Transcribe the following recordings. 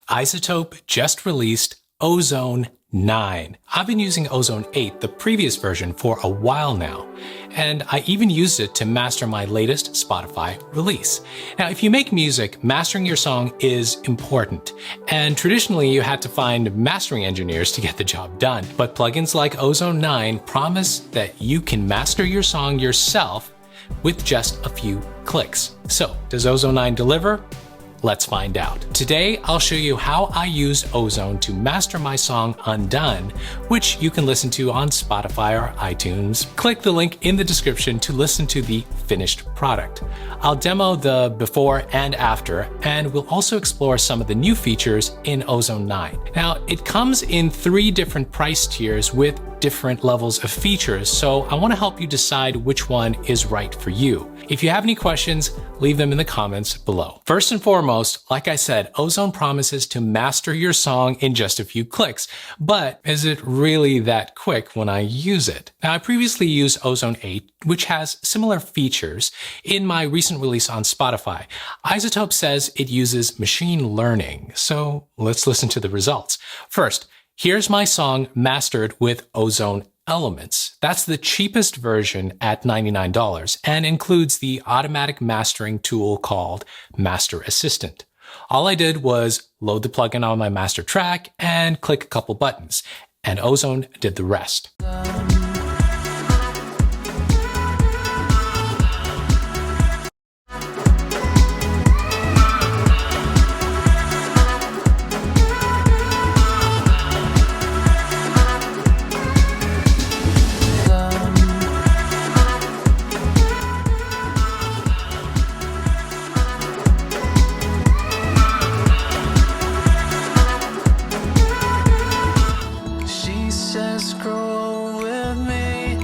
Izotope just released Ozone 9. I've been using Ozone 8, the previous version, for a while now, and I even used it to master my latest Spotify release. Now, if you make music, mastering your song is important, and traditionally you had to find mastering engineers to get the job done. But plugins like Ozone 9 promise that you can master your song yourself with just a few clicks. So, does Ozone 9 deliver? Let's find out. Today, I'll show you how I used Ozone to master my song Undone, which you can listen to on Spotify or iTunes. Click the link in the description to listen to the finished product. I'll demo the before and after, and we'll also explore some of the new features in Ozone 9. Now, it comes in 3 different price tiers with different levels of features, so I want to help you decide which one is right for you. If you have any questions, leave them in the comments below. First and foremost, like I said, Ozone promises to master your song in just a few clicks, but is it really that quick when I use it? Now, I previously used Ozone 8, which has similar features in my recent release on Spotify. Izotope says it uses machine learning, so let's listen to the results. First, here's my song mastered with Ozone Elements. That's the cheapest version at $99 and includes the automatic mastering tool called Master Assistant. All I did was load the plugin on my master track and click a couple buttons, and Ozone did the rest. Scroll with me.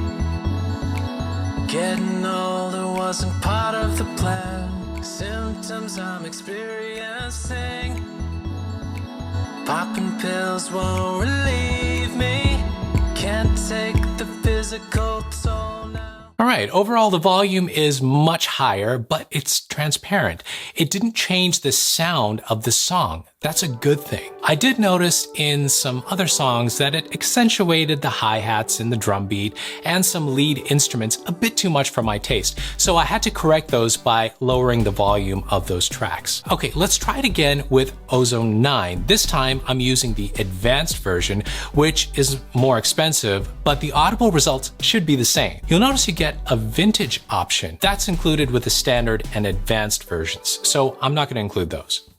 Getting older wasn't part of the plan. Symptoms I'm experiencing. Popping pills won't relieve me. Can't take the physical toll now. All right, overall the volume is much higher, but it's transparent. It didn't change the sound of the song. That's a good thing. I did notice in some other songs that it accentuated the hi-hats and the drum beat and some lead instruments a bit too much for my taste, so I had to correct those by lowering the volume of those tracks. Okay, let's try it again with Ozone 9. This time I'm using the advanced version, which is more expensive, but the audible results should be the same. You'll notice you get a vintage option. That's included with the standard and advanced versions, so I'm not going to include those.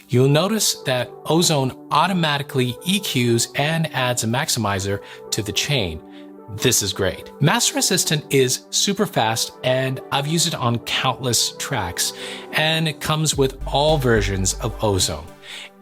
You'll notice that Ozone automatically EQs and adds a maximizer to the chain. This is great. Master Assistant is super fast, and I've used it on countless tracks, and it comes with all versions of Ozone.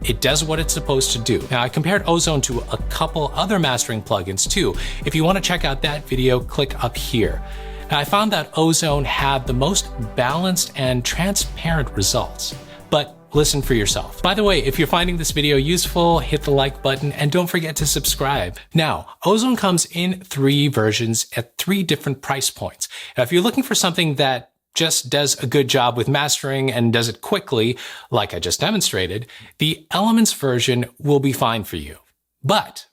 It does what it's supposed to do. Now, I compared Ozone to a couple other mastering plugins too. If you want to check out that video, click up here. Now, I found that Ozone had the most balanced and transparent results, but listen for yourself. By the way, if you're finding this video useful, hit the like button and don't forget to subscribe. Now, Ozone comes in 3 versions at 3 different price points. Now, if you're looking for something that just does a good job with mastering and does it quickly, like I just demonstrated, the Elements version will be fine for you. But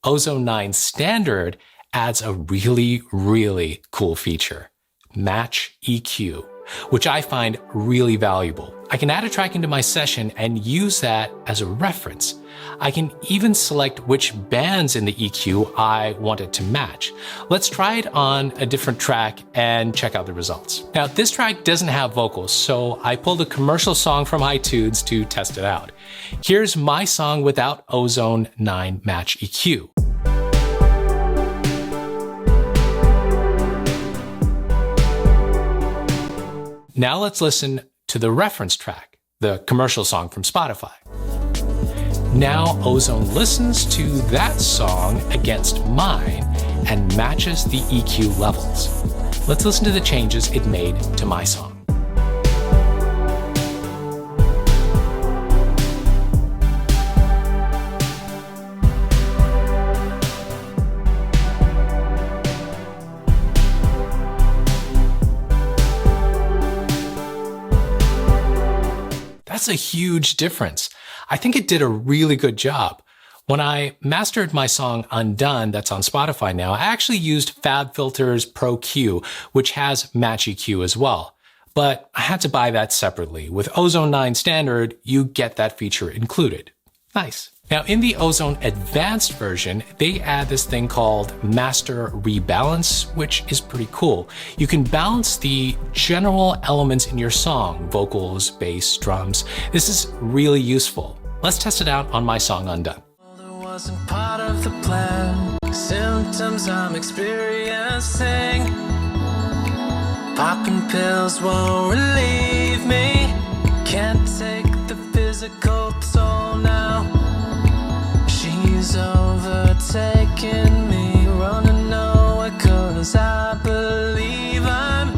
Ozone 9 Standard adds a really cool feature, Match EQ, which I find really valuable. I can add a track into my session and use that as a reference. I can even select which bands in the EQ I want it to match. Let's try it on a different track and check out the results. Now, this track doesn't have vocals, so I pulled a commercial song from iTunes to test it out. Here's my song without Ozone 9 Match EQ. Now let's listen to the reference track, the commercial song from Spotify. Now Ozone listens to that song against mine and matches the EQ levels. Let's listen to the changes it made to my song. That's a huge difference. I think it did a really good job. When I mastered my song Undone, that's on Spotify now, I actually used FabFilter's Pro Q, which has Match EQ as well. But I had to buy that separately. With Ozone 9 Standard, you get that feature included. Nice. Now, in the Ozone Advanced version, they add this thing called Master Rebalance, which is pretty cool. You can balance the general elements in your song, vocals, bass, drums. This is really useful. Let's test it out on my song Undone. There wasn't part of the plan. Symptoms I'm experiencing. Popping pills won't relieve me. Can't take the physical toll now. She's overtaking me, running nowhere, 'cause I believe I'm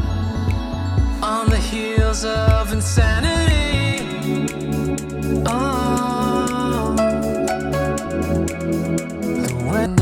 on the heels of insanity. Oh, and when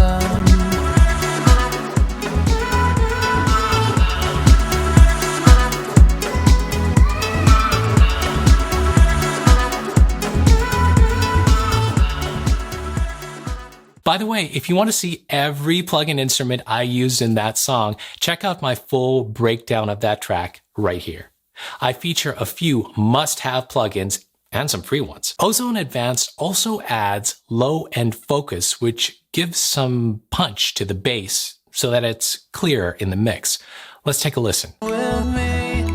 By the way, if you want to see every plugin instrument I used in that song, check out my full breakdown of that track right here. I feature a few must-have plugins and some free ones. Ozone Advanced also adds low end focus, which gives some punch to the bass so that it's clearer in the mix. Let's take a listen. with me,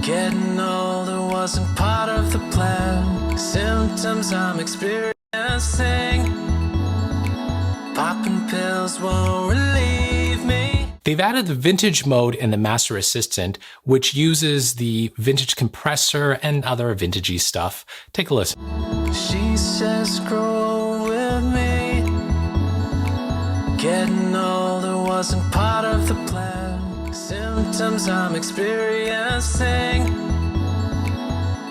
getting older wasn't part of the plan. Symptoms I'm experiencing. Popping pills won't relieve me. They've added the vintage mode in the Master Assistant, which uses the vintage compressor and other vintagey stuff. Take a listen. She says scroll with me. Getting older wasn't part of the plan. Symptoms I'm experiencing.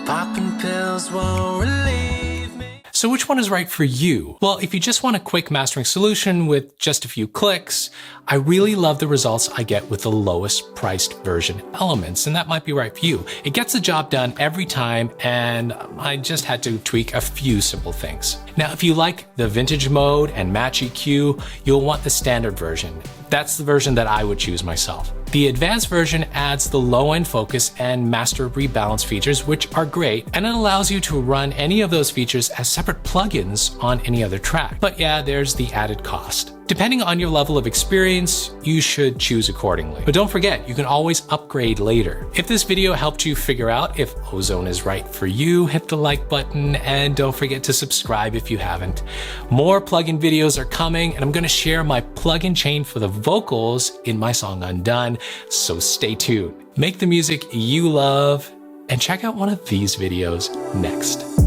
Popping pills won't relieve me. So which one is right for you? Well, if you just want a quick mastering solution with just a few clicks, I really love the results I get with the lowest priced version Elements, and that might be right for you. It gets the job done every time, and I just had to tweak a few simple things. Now, if you like the vintage mode and Match EQ, you'll want the standard version. That's the version that I would choose myself. The advanced version adds the low-end focus and master rebalance features, which are great, and it allows you to run any of those features as separate plugins on any other track. But yeah, there's the added cost. Depending on your level of experience, you should choose accordingly. But don't forget, you can always upgrade later. If this video helped you figure out if Ozone is right for you, hit the like button and don't forget to subscribe if you haven't. More plugin videos are coming, and I'm gonna share my plugin chain for the vocals in my song Undone, so stay tuned. Make the music you love and check out one of these videos next.